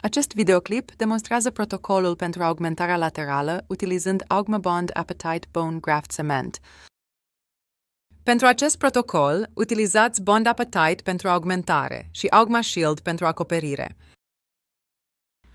Acest videoclip demonstrează protocolul pentru augmentarea laterală utilizând AugmaBond Apatite Bone Graft Cement. Pentru acest protocol, utilizați Bond Apatite pentru augmentare și AugmaShield pentru acoperire.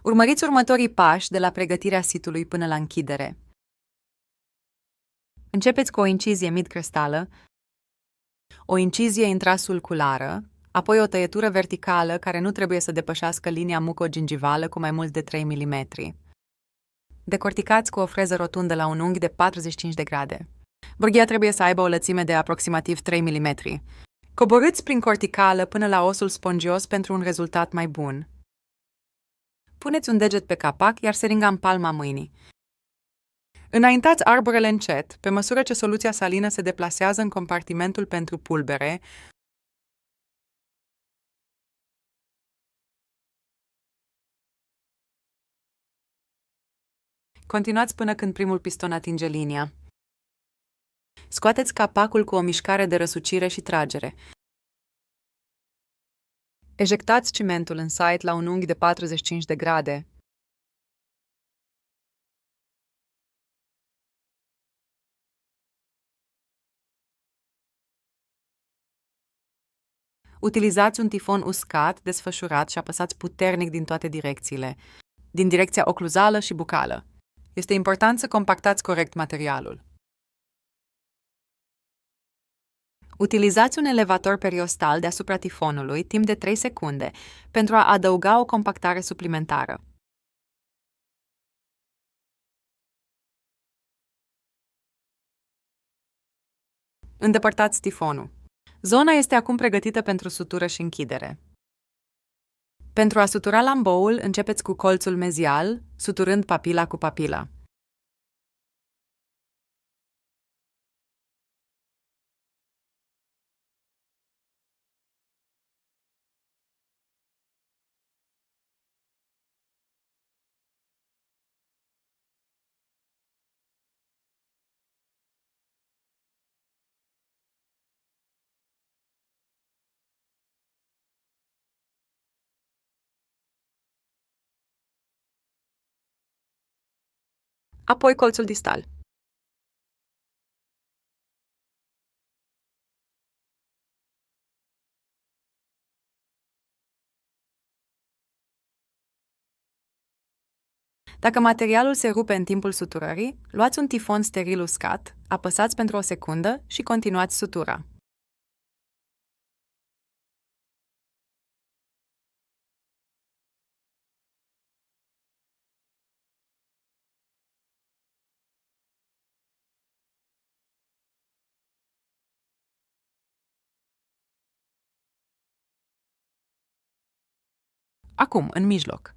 Urmăriți următorii pași de la pregătirea sitului până la închidere. Începeți cu o incizie mid-crestală, o incizie intrasulculară, apoi o tăietură verticală care nu trebuie să depășească linia mucogingivală cu mai mult de 3 mm. Decorticați cu o freză rotundă la un unghi de 45 de grade. Burghia trebuie să aibă o lățime de aproximativ 3 mm. Coborâți prin corticală până la osul spongios pentru un rezultat mai bun. Puneți un deget pe capac, iar seringa în palma mâinii. Înaintați arborele încet, pe măsură ce soluția salină se deplasează în compartimentul pentru pulbere. Continuați până când primul piston atinge linia. Scoateți capacul cu o mișcare de răsucire și tragere. Ejectați cimentul în site la un unghi de 45 de grade. Utilizați un tifon uscat, desfășurat și apăsați puternic din toate direcțiile, din direcția ocluzală și bucală. Este important să compactați corect materialul. Utilizați un elevator periostal deasupra tifonului timp de 3 secunde pentru a adăuga o compactare suplimentară. Îndepărtați tifonul. Zona este acum pregătită pentru sutură și închidere. Pentru a sutura lamboul, începeți cu colțul mezial, suturând papila cu papila. Apoi colțul distal. Dacă materialul se rupe în timpul suturării, luați un tifon steril uscat, apăsați pentru o secundă și continuați sutura. Acum, în mijloc.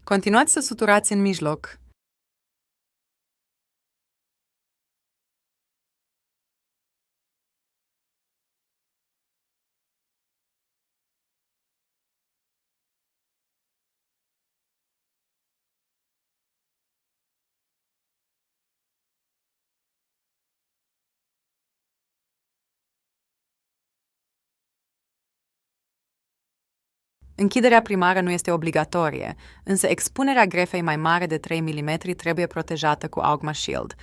Continuați să suturați în mijloc. Închiderea primară nu este obligatorie, însă expunerea grefei mai mare de 3 mm trebuie protejată cu AugmaShield.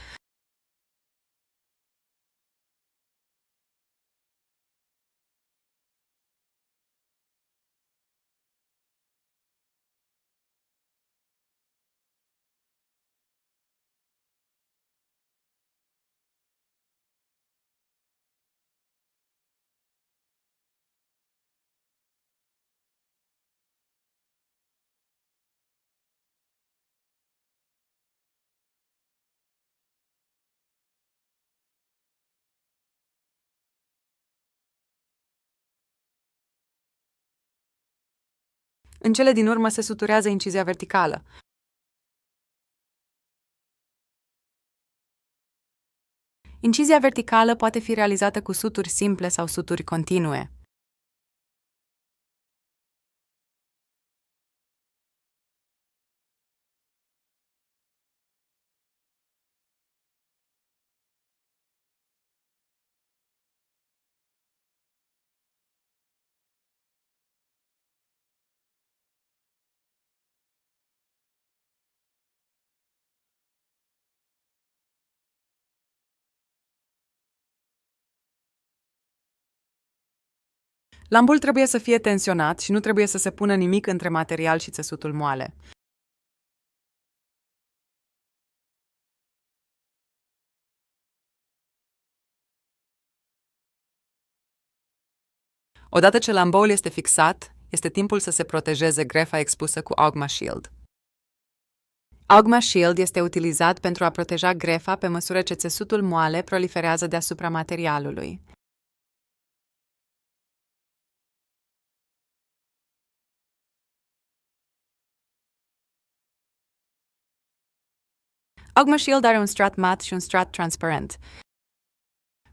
În cele din urmă se suturează incizia verticală. Incizia verticală poate fi realizată cu suturi simple sau suturi continue. Lambul trebuie să fie tensionat și nu trebuie să se pună nimic între material și țesutul moale. Odată ce lamboul este fixat, este timpul să se protejeze grefa expusă cu Augma Shield. Augma Shield este utilizat pentru a proteja grefa pe măsură ce țesutul moale proliferează deasupra materialului. Augma Shield are un strat mat și un strat transparent.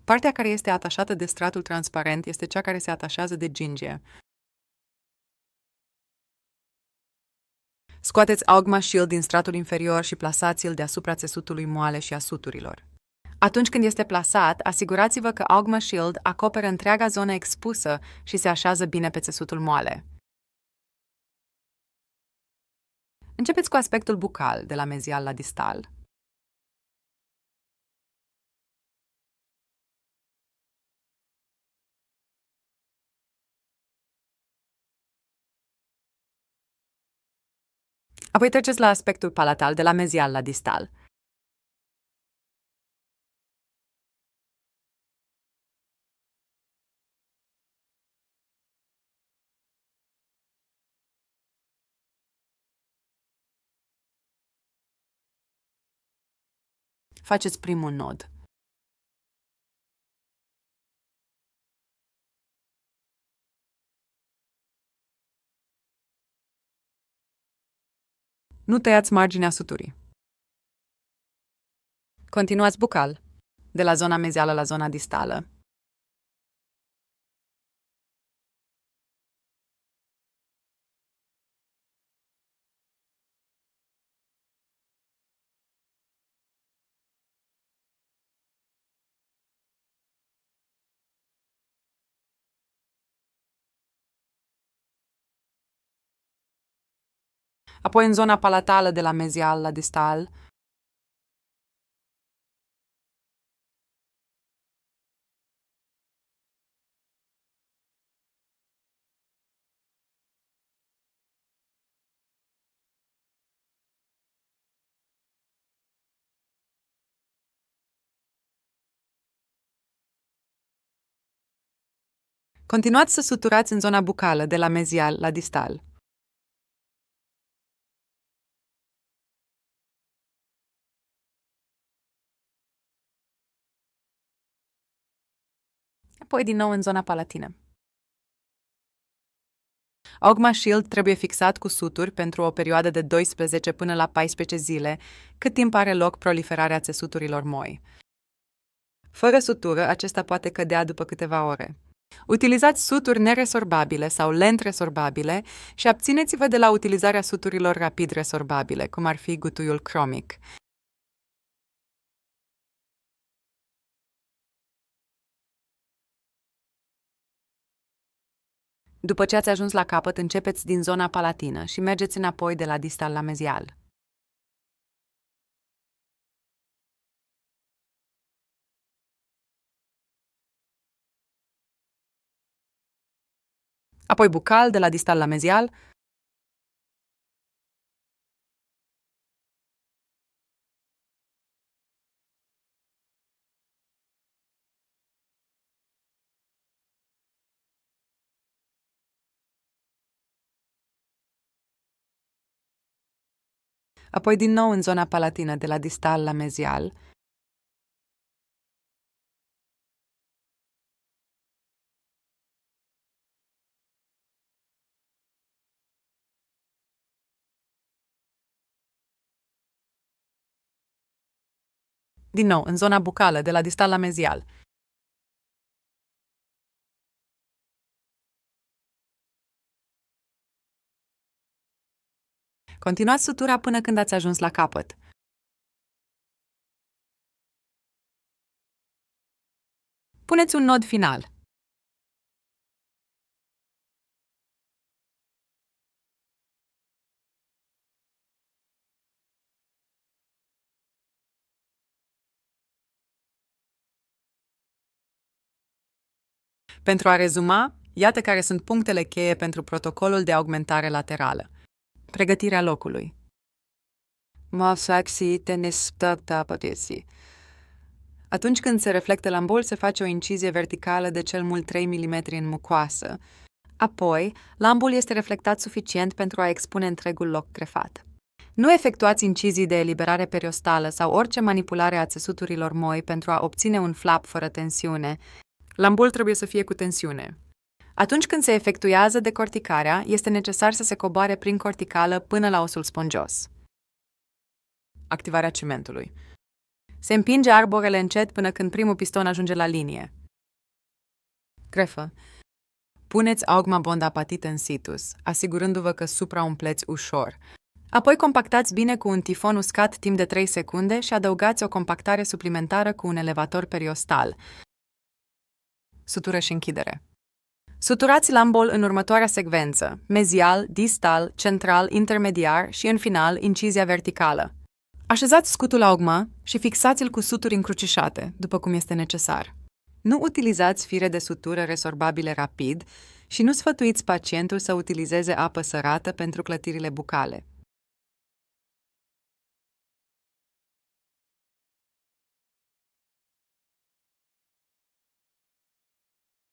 Partea care este atașată de stratul transparent este cea care se atașează de gingie. Scoateți Augma Shield din stratul inferior și plasați-l deasupra țesutului moale și a suturilor. Atunci când este plasat, asigurați-vă că Augma Shield acoperă întreaga zonă expusă și se așează bine pe țesutul moale. Începeți cu aspectul bucal, de la mezial la distal. Apoi treceți la aspectul palatal, de la mezial la distal. Faceți primul nod. Nu tăiați marginea suturii. Continuați bucal, de la zona mezială la zona distală. Apoi în zona palatală, de la mezial la distal. Continuați să suturați în zona bucală, de la mezial la distal. Apoi din nou în zona palatină. Augma Shield trebuie fixat cu suturi pentru o perioadă de 12 până la 14 zile, cât timp are loc proliferarea țesuturilor moi. Fără sutură, acesta poate cădea după câteva ore. Utilizați suturi neresorbabile sau lent resorbabile și abțineți-vă de la utilizarea suturilor rapid resorbabile, cum ar fi gutuiul cromic. După ce ați ajuns la capăt, începeți din zona palatină și mergeți înapoi de la distal la mezial. Apoi bucal, de la distal la mezial. Apoi din nou în zona palatină, de la distal la mezial. Din nou, în zona bucală, de la distal la mezial. Continuați sutura până când ați ajuns la capăt. Puneți un nod final. Pentru a rezuma, Iată care sunt punctele cheie pentru protocolul de augmentare laterală. Pregătirea locului. Atunci când se reflectă lambul, se face o incizie verticală de cel mult 3 mm în mucoasă. Apoi, lambul este reflectat suficient pentru a expune întregul loc grefat. Nu efectuați incizii de eliberare periostală sau orice manipulare a țesuturilor moi pentru a obține un flap fără tensiune. Lambul trebuie să fie cu tensiune. Atunci când se efectuează decorticarea, este necesar să se coboare prin corticală până la osul spongios. Activarea cimentului. Se împinge arborele încet până când primul piston ajunge la linie. Grefă. Puneți augma bond apatit în situs, asigurându-vă că supraumpleți ușor. Apoi compactați bine cu un tifon uscat timp de 3 secunde și adăugați o compactare suplimentară cu un elevator periostal. Sutură și închidere. Suturați lambul în următoarea secvență: mezial, distal, central, intermediar și, în final, incizia verticală. Așezați scutul augma și fixați-l cu suturi încrucișate, după cum este necesar. Nu utilizați fire de sutură resorbabile rapid și nu sfătuiți pacientul să utilizeze apă sărată pentru clătirile bucale.